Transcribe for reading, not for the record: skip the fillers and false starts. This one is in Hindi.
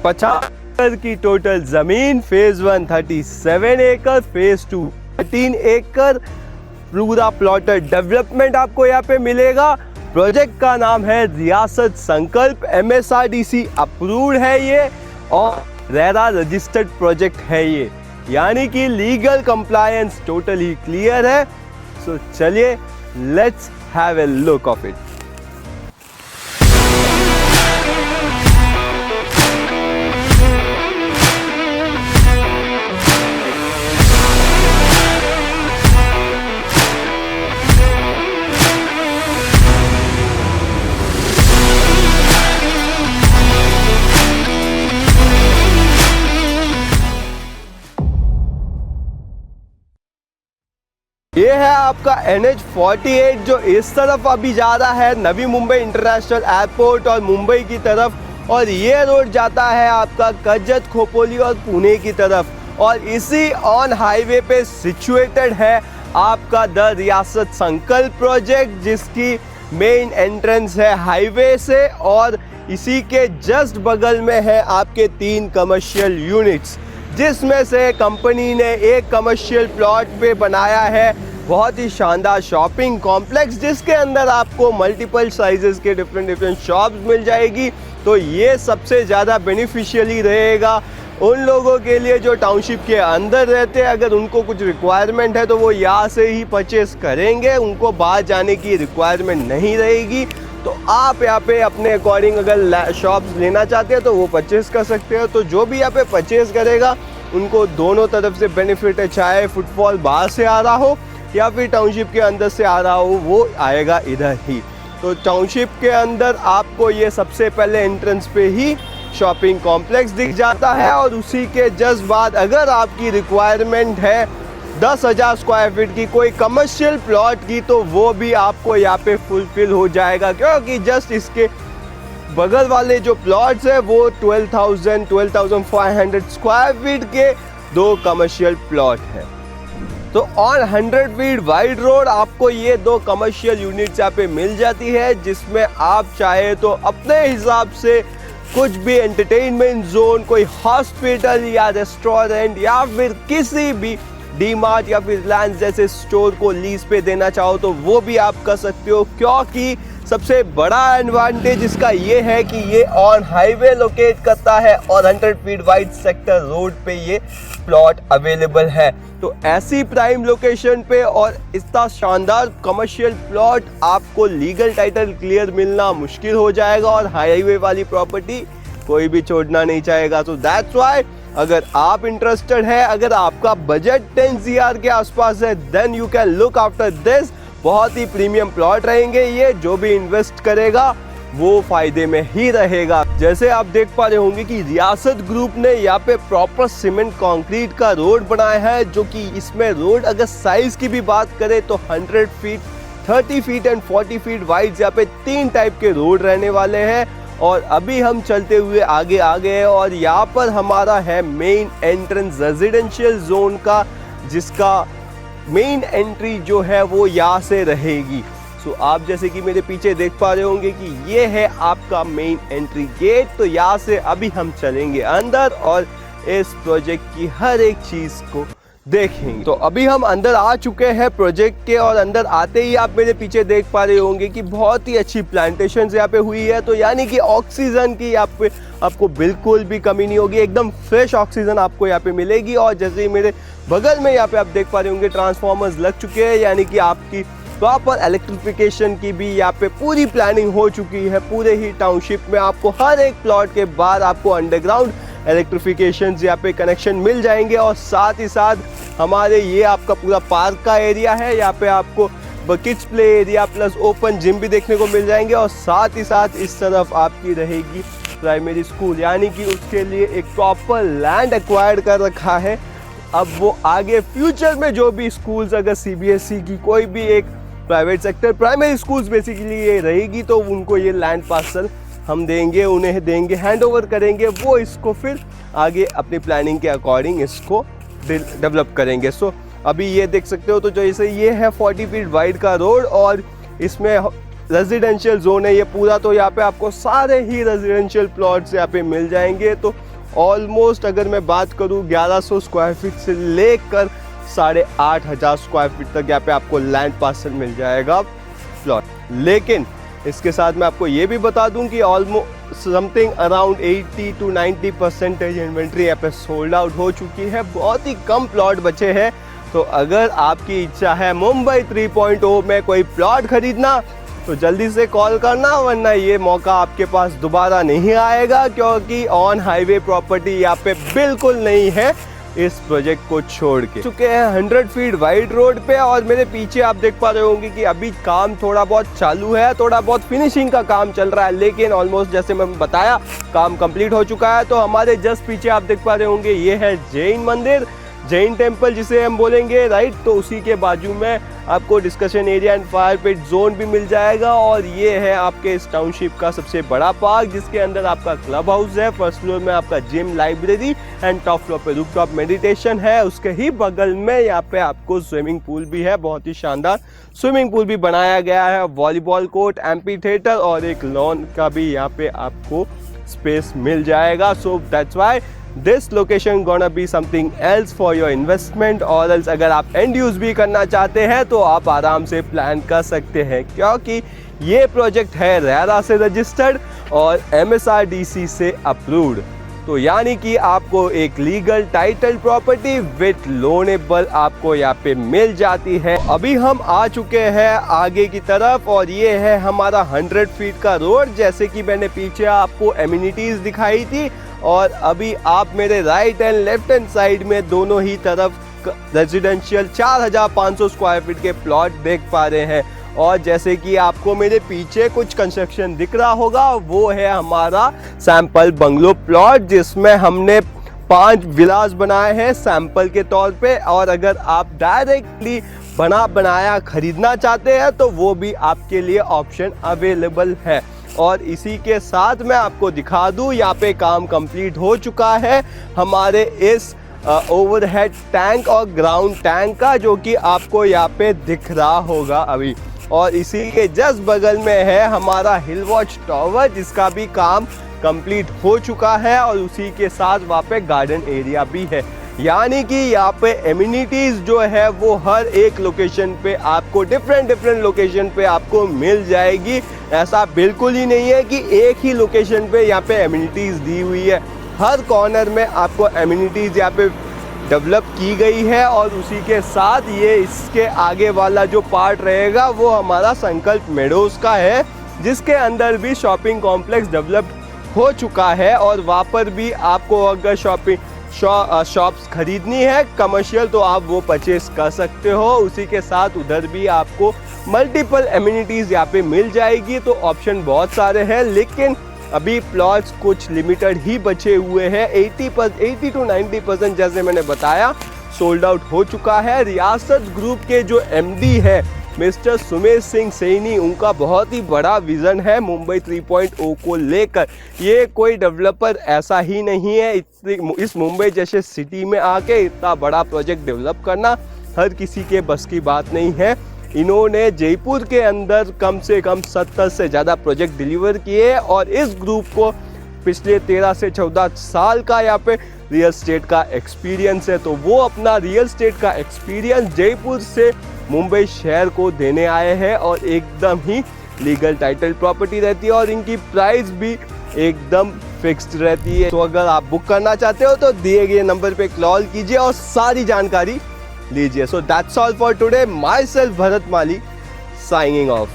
50 एकड़ की टोटल जमीन, फेज 1 37 एकड़, फेज 2 13 एकड़, पूरा प्लॉटेड डेवलपमेंट आपको यहाँ पे मिलेगा। प्रोजेक्ट का नाम है रियासत संकल्प, MSRDC अप्रूव्ड है ये और रेरा रजिस्टर्ड प्रोजेक्ट है ये, यानी कि लीगल कंप्लायंस टोटली क्लियर है। सो चलिए let's have a look of it. ये है आपका NH48 जो इस तरफ अभी जा रहा है नवी मुंबई इंटरनेशनल एयरपोर्ट और मुंबई की तरफ, और ये रोड जाता है आपका कर्जत, खोपोली और पुणे की तरफ, और इसी ऑन हाईवे पे सिचुएटेड है आपका द रियासत संकल्प प्रोजेक्ट, जिसकी मेन एंट्रेंस है हाईवे से, और इसी के जस्ट बगल में है आपके 3 कमर्शियल यूनिट्स, जिसमें से कंपनी ने एक कमर्शियल प्लॉट पे बनाया है बहुत ही शानदार शॉपिंग कॉम्प्लेक्स, जिसके अंदर आपको मल्टीपल साइजेस के डिफरेंट शॉप्स मिल जाएगी। तो ये सबसे ज़्यादा बेनिफिशियली रहेगा उन लोगों के लिए जो टाउनशिप के अंदर रहते हैं। अगर उनको कुछ रिक्वायरमेंट है तो वो यहाँ से ही परचेस करेंगे, उनको बाहर जाने की रिक्वायरमेंट नहीं रहेगी। तो आप यहाँ पे अपने अकॉर्डिंग अगर शॉप्स लेना चाहते हैं तो वो परचेस कर सकते हो। तो जो भी यहाँ पे परचेस करेगा उनको दोनों तरफ से बेनिफिट है, चाहे फुटफॉल बाहर से आ रहा हो या फिर टाउनशिप के अंदर से आ रहा हो, वो आएगा इधर ही। तो टाउनशिप के अंदर आपको ये सबसे पहले एंट्रेंस पे ही शॉपिंग कॉम्प्लेक्स दिख जाता है, और उसी के जस्ट बाद अगर आपकी रिक्वायरमेंट है 10,000 स्क्वायर फीट की कोई कमर्शियल प्लॉट की, तो वो भी आपको यहाँ पे फुलफिल हो जाएगा, क्योंकि जस्ट इसके बगल वाले जो प्लॉट्स है वो 12,500 स्क्वायर फीट के 2 कमर्शियल प्लॉट है। तो ऑन 100 फीट वाइड रोड आपको ये 2 कमर्शियल यूनिट्स यहाँ पे मिल जाती है, जिसमें आप चाहे तो अपने हिसाब से कुछ भी एंटरटेनमेंट जोन, कोई हॉस्पिटल या रेस्टोरेंट या फिर किसी भी डीमार्ट या फिर रिलायंस जैसे स्टोर को लीज पे देना चाहो तो वो भी आप कर सकते हो, क्योंकि सबसे बड़ा एडवांटेज इसका ये है कि ये ऑन हाईवे लोकेट करता है और 100 फीट वाइड सेक्टर रोड पे ये प्लॉट अवेलेबल है। तो ऐसी प्राइम लोकेशन पे और इतना शानदार कमर्शियल प्लॉट आपको लीगल टाइटल क्लियर मिलना मुश्किल हो जाएगा, और हाईवे वाली प्रॉपर्टी कोई भी छोड़ना नहीं चाहेगा। तो दैट्स व्हाई अगर आप इंटरेस्टेड है, अगर आपका बजट 10 CR के आसपास है, then you can look after this. बहुत ही प्रीमियम प्लॉट रहेंगे ये, जो भी इन्वेस्ट करेगा वो फायदे में ही रहेगा। जैसे आप देख पा रहे होंगे कि रियासत ग्रुप ने यहाँ पे प्रॉपर सीमेंट कंक्रीट का रोड बनाया है, जो कि इसमें रोड अगर साइज की भी बात करें तो 100 feet, 30 feet and 40 feet wide यहाँ पे 3 टाइप के रोड रहने वाले हैं। और अभी हम चलते हुए आगे आ गए और यहाँ पर हमारा है मेन एंट्रेंस रेजिडेंशियल जोन का, जिसका मेन एंट्री जो है वो यहाँ से रहेगी। सो आप जैसे कि मेरे पीछे देख पा रहे होंगे कि ये है आपका मेन एंट्री गेट। तो यहाँ से अभी हम चलेंगे अंदर और इस प्रोजेक्ट की हर एक चीज को देखेंगे। तो अभी हम अंदर आ चुके हैं प्रोजेक्ट के, और अंदर आते ही आप मेरे पीछे देख पा रहे होंगे कि बहुत ही अच्छी प्लांटेशन यहाँ पे हुई है। तो यानी कि ऑक्सीजन की यहाँ पे आपको बिल्कुल भी कमी नहीं होगी, एकदम फ्रेश ऑक्सीजन आपको यहाँ पे मिलेगी। और जैसे ही मेरे बगल में यहाँ पे आप देख पा रहे होंगे ट्रांसफार्मर्स लग चुके हैं, यानी कि आपकी प्रॉपर इलेक्ट्रिफिकेशन की भी यहाँ पे पूरी प्लानिंग हो चुकी है। पूरे ही टाउनशिप में आपको हर एक प्लॉट के बाद आपको अंडरग्राउंड इलेक्ट्रिफिकेशन यहाँ पे कनेक्शन मिल जाएंगे, और साथ ही साथ हमारे ये आपका पूरा पार्क का एरिया है। यहाँ पे आपको kids play area plus open gym भी देखने को मिल जाएंगे, और साथ ही साथ इस तरफ आपकी रहेगी प्राइमरी स्कूल, यानी कि उसके लिए एक प्रॉपर लैंड एक्वायर्ड कर रखा है। अब वो आगे फ्यूचर में जो भी स्कूल्स, अगर CBSE की कोई भी एक private sector primary schools basically ये रहेगी, तो उनको ये लैंड पार्सल हम देंगे, उन्हें देंगे, हैंड ओवर करेंगे, वो इसको फिर आगे अपनी प्लानिंग के अकॉर्डिंग इसको डेवलप करेंगे। सो अभी ये देख सकते हो, तो जैसे ये है 40 फीट वाइड का रोड, और इसमें रेजिडेंशियल जोन है ये पूरा। तो यहाँ पे आपको सारे ही रेजिडेंशियल प्लॉट्स यहाँ पे मिल जाएंगे। तो ऑलमोस्ट अगर मैं बात करूँ 1100 स्क्वायर फीट से लेकर 8,500 स्क्वायर फीट तक यहाँ पे आपको लैंड पार्सल मिल जाएगा प्लॉट। लेकिन इसके साथ मैं आपको ये भी बता दूं कि almost something around 80 to 90% inventory यहाँ पे सोल्ड आउट हो चुकी है, बहुत ही कम प्लॉट बचे हैं। तो अगर आपकी इच्छा है मुंबई 3.0 में कोई प्लॉट खरीदना तो जल्दी से कॉल करना, वरना ये मौका आपके पास दोबारा नहीं आएगा, क्योंकि ऑन हाईवे प्रॉपर्टी यहाँ पे बिल्कुल नहीं है इस प्रोजेक्ट को छोड़ के। चुके हैं 100 फीट वाइड रोड पे, और मेरे पीछे आप देख पा रहे होंगे कि अभी काम थोड़ा बहुत चालू है, थोड़ा बहुत फिनिशिंग का काम चल रहा है, लेकिन ऑलमोस्ट जैसे मैं बताया काम कंप्लीट हो चुका है। तो हमारे जस्ट पीछे आप देख पा रहे होंगे ये है जैन मंदिर, जैन टेम्पल जिसे हम बोलेंगे, राइट। तो उसी के बाजू में आपको discussion area and fire pit zone भी मिल जाएगा, और ये है आपके इस टाउनशिप का सबसे बड़ा पार्क, जिसके अंदर आपका क्लब हाउस है, फर्स्ट फ्लोर में आपका gym, library and top floor पे रूफटॉप मेडिटेशन है। उसके ही बगल में यहाँ पे आपको स्विमिंग पूल भी है, बहुत ही शानदार स्विमिंग पूल भी बनाया गया है, वॉलीबॉल कोर्ट, एम्पी थिएटर और एक लॉन का भी यहाँ पे आपको स्पेस मिल जाएगा। So that's why this location gonna be something else for your investment, और एल्स अगर आप एंड यूज भी करना चाहते हैं तो आप आराम से प्लान कर सकते हैं, क्योंकि ये प्रोजेक्ट है रेरा से रजिस्टर्ड और MSRDC से अप्रूव्ड। तो यानी कि आपको एक legal title property with loanable आपको यहाँ पे मिल जाती है। अभी हम आ चुके हैं आगे की तरफ, और ये है हमारा 100 फीट का रोड, जैसे कि मैंने पीछे आपको एमिनिटीज दिखाई थी, और अभी आप मेरे right and left hand side में दोनों ही तरफ रेजिडेंशियल 4,500 स्क्वायर फीट के प्लॉट देख पा रहे हैं। और जैसे कि आपको मेरे पीछे कुछ कंस्ट्रक्शन दिख रहा होगा, वो है हमारा सैंपल बंगलो प्लॉट, जिसमें हमने 5 विलास बनाए हैं सैंपल के तौर पे, और अगर आप डायरेक्टली बना बनाया खरीदना चाहते हैं तो वो भी आपके लिए ऑप्शन अवेलेबल है। और इसी के साथ मैं आपको दिखा दूं, यहाँ पे काम कंप्लीट हो चुका है हमारे इस ओवरहेड टैंक और ग्राउंड टैंक का, जो कि आपको यहाँ पे दिख रहा होगा अभी। और इसी के जस्ट बगल में है हमारा हिल वॉच टावर, जिसका भी काम कंप्लीट हो चुका है, और उसी के साथ वहाँ पे गार्डन एरिया भी है। यानी कि यहाँ पे एमिनिटीज जो है वो हर एक लोकेशन पे आपको डिफरेंट लोकेशन पे आपको मिल जाएगी। ऐसा बिल्कुल ही नहीं है कि एक ही लोकेशन पे यहाँ पे एमिनिटीज दी हुई है, हर कॉर्नर में आपको एमिनिटीज यहाँ पे डेवलप की गई है। और उसी के साथ ये इसके आगे वाला जो पार्ट रहेगा वो हमारा संकल्प मेडोज का है, जिसके अंदर भी शॉपिंग कॉम्प्लेक्स डेवलप हो चुका है, और वहाँ पर भी आपको अगर शॉप्स खरीदनी है कमर्शियल तो आप वो परचेस कर सकते हो। उसी के साथ उधर भी आपको मल्टीपल एमिनिटीज़ यहाँ पे मिल जाएगी। तो ऑप्शन बहुत सारे हैं, लेकिन अभी प्लॉट्स कुछ लिमिटेड ही बचे हुए हैं। 80 to 90% जैसे मैंने बताया सोल्ड आउट हो चुका है। रियासत ग्रुप के जो MD है मिस्टर सुमेश सिंह सैनी, उनका बहुत ही बड़ा विज़न है मुंबई 3.0 को लेकर। ये कोई डेवलपर ऐसा ही नहीं है, इस मुंबई जैसे सिटी में आके इतना बड़ा प्रोजेक्ट डेवलप करना हर किसी के बस की बात नहीं है। इन्होंने जयपुर के अंदर कम से कम 70 से ज़्यादा प्रोजेक्ट डिलीवर किए, और इस ग्रुप को पिछले 13 से 14 साल का यहाँ पे रियल स्टेट का एक्सपीरियंस है। तो वो अपना रियल स्टेट का एक्सपीरियंस जयपुर से मुंबई शहर को देने आए हैं, और एकदम ही लीगल टाइटल प्रॉपर्टी रहती है, और इनकी प्राइस भी एकदम फिक्स्ड रहती है। तो अगर आप बुक करना चाहते हो तो दिए गए नंबर पे कॉल कीजिए और सारी जानकारी लीजिए। So that's all for today, my self Bharat Mali signing off.